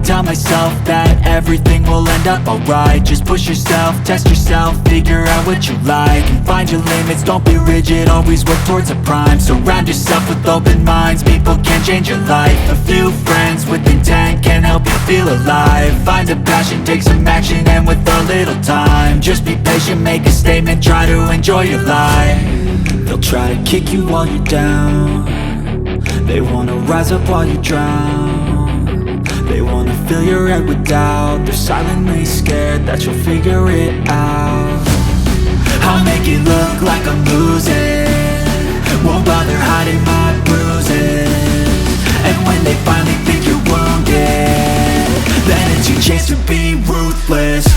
tell myself that everything will end up alright. Just push yourself, test yourself, figure out what you like, and find your limits, don't be rigid, always work towards a prime. Surround yourself with open minds, people can change your life. A few friends with intent can help you feel alive. Find a passion, take some action, and with a little time, just be patient, make a statement, try to enjoy your life. They'll try to kick you while you're down, they wanna rise up while you drown. They wanna fill your head with doubt, they're silently scared that you'll figure it out. I'll make it look like I'm losing, won't bother hiding my bruises. And when they finally think you're wounded, then it's your chance to be ruthless.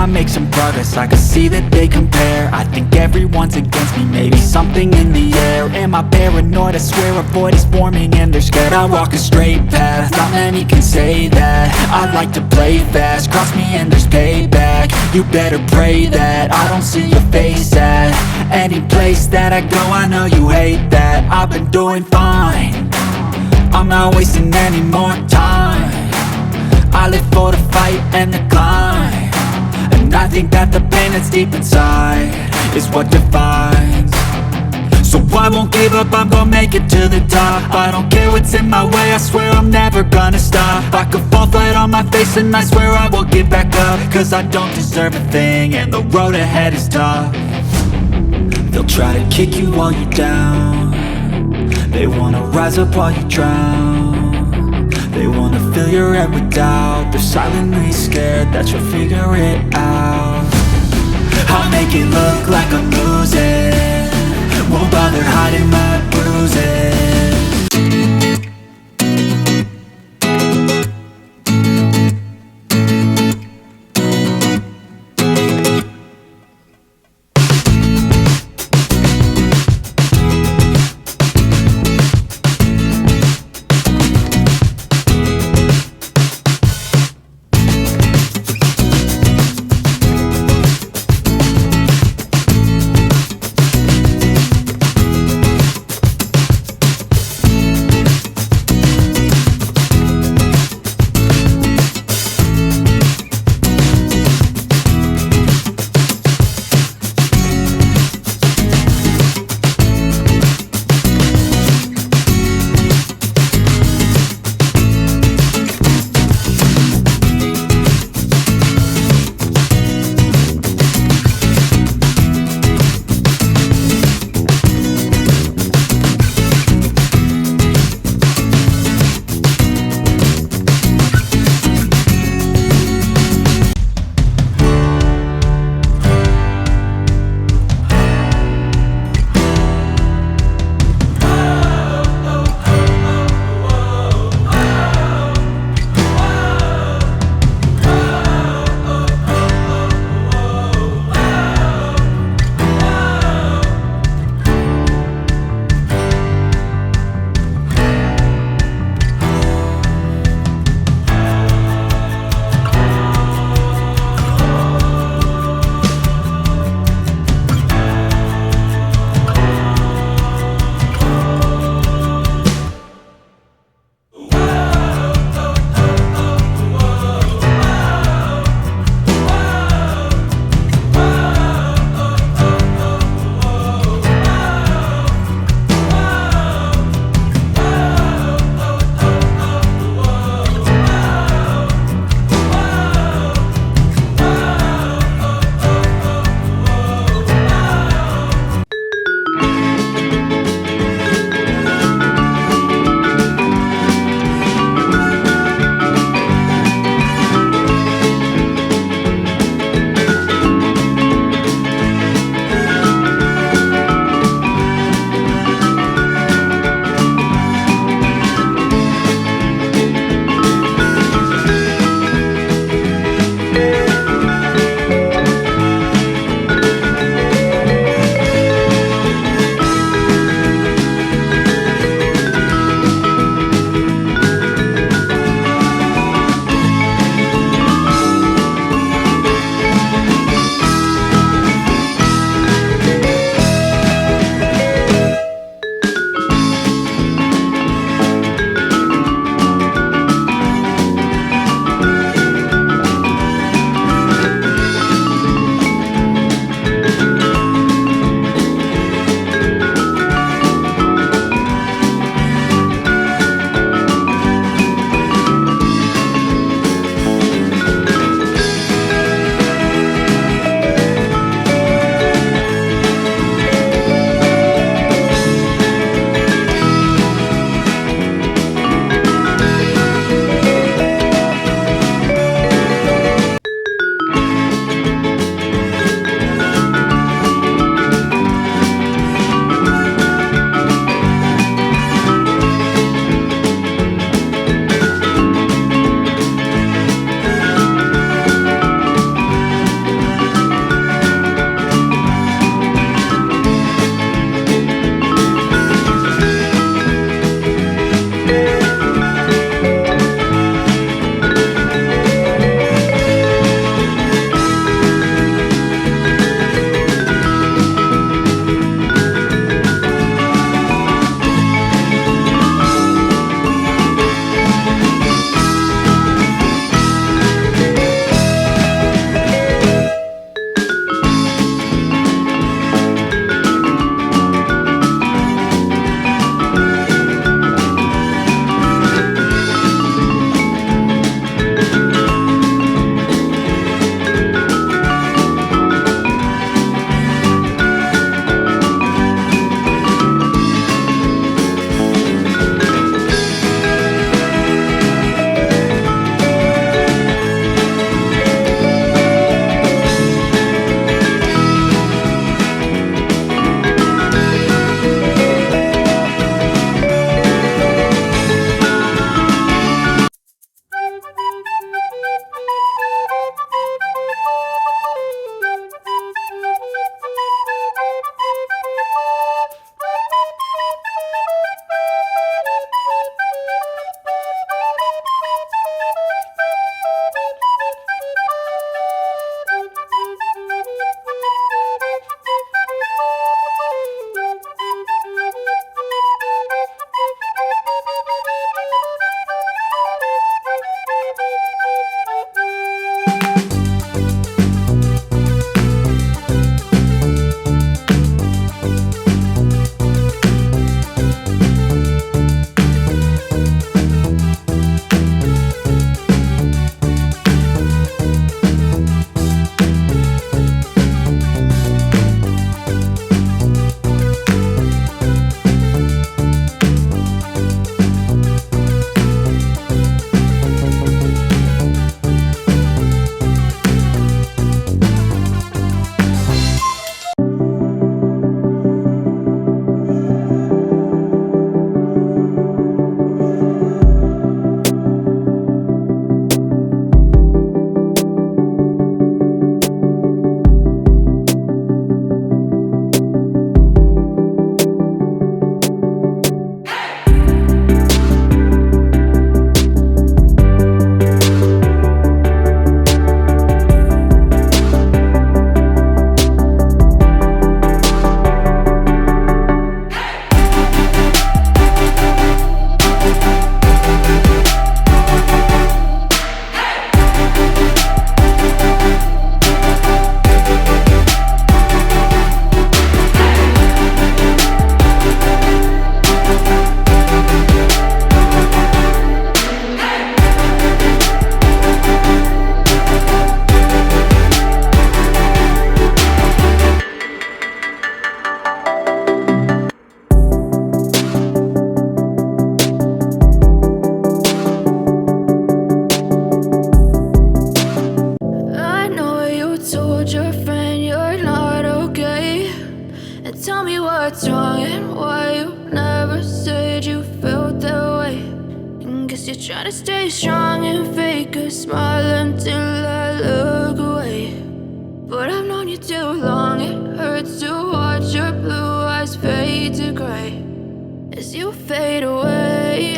Make some progress, I can see that they compare. I think everyone's against me, maybe something in the air. Am I paranoid? I swear a void is forming and they're scared. I walk a straight path, not many can say that. I like to play fast, cross me and there's payback. You better pray that I don't see your face at any place that I go. I know you hate that. I've been doing fine, I'm not wasting any more time. I live for the fight and the climb, and I think that the pain that's deep inside is what defines. So I won't give up, I'm gonna make it to the top. I don't care what's in my way, I swear I'm never gonna stop. I could fall flat on my face and I swear I will get back up, cause I don't deserve a thing and the road ahead is tough. They'll try to kick you while you're down, they wanna rise up while you drown. They wanna fill your head with doubt, they're silently scared that you'll figure it out. I'll make it look like I'm losing, won't bother hiding my bruises. Tell me what's wrong and why you never said you felt that way. And guess you're trying to stay strong and fake a smile until I look away. But I've known you too long, it hurts to watch your blue eyes fade to gray as you fade away,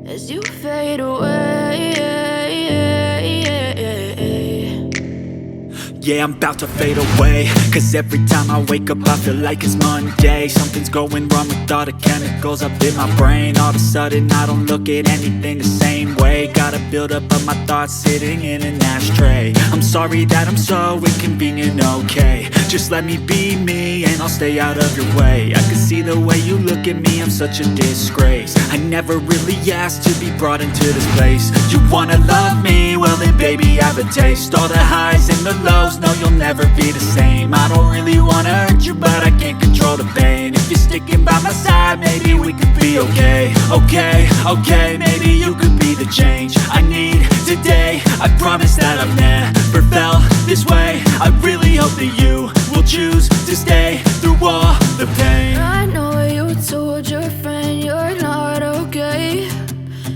as you fade away. Yeah, I'm about to fade away, cause every time I wake up I feel like it's Monday. Something's going wrong with all the chemicals up in my brain. All of a sudden I don't look at anything the same way. Got a buildup of my thoughts sitting in an ashtray. I'm sorry that I'm so inconvenient, okay. Just let me be me and I'll stay out of your way. I can see the way you look at me, I'm such a disgrace. I never really asked to be brought into this place. You wanna love me? Well then baby I have a taste. All the highs and the lows, no, you'll never be the same. I don't really wanna hurt you, but I can't control the pain. If you're sticking by my side, maybe we could be okay. Okay, maybe you could be the change I need today. I promise that I've never felt this way. I really hope that you will choose to stay through all the pain. I know you told your friend you're not okay,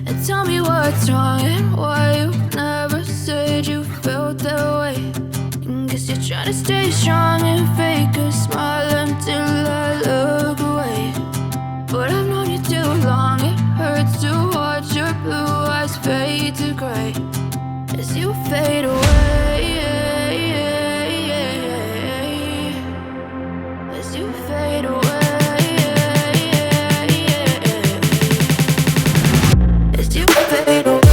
and tell me what's wrong and why you never said you felt that way. Guess you're trying to stay strong and fake a smile until I look away. But I've known you too long, it hurts to watch your blue eyes fade to gray as you fade away, as you fade away, as you fade away.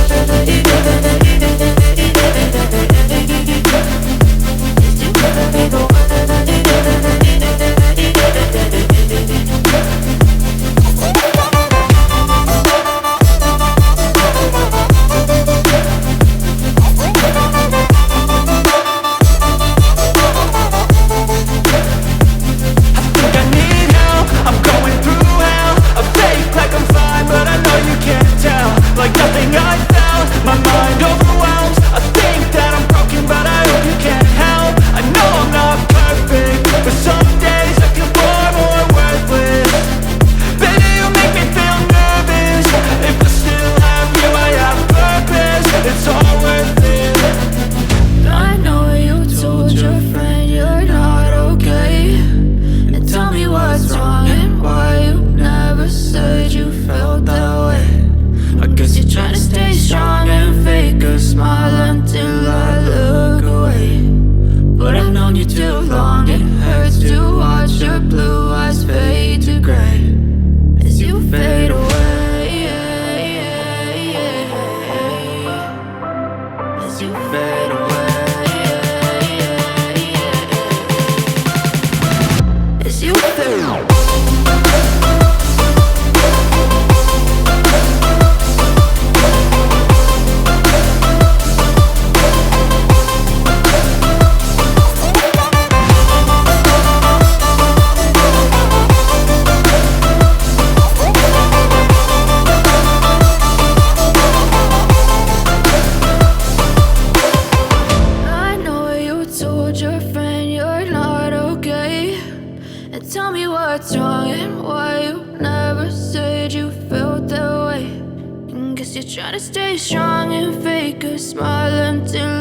You're trying to stay strong and fake a smile until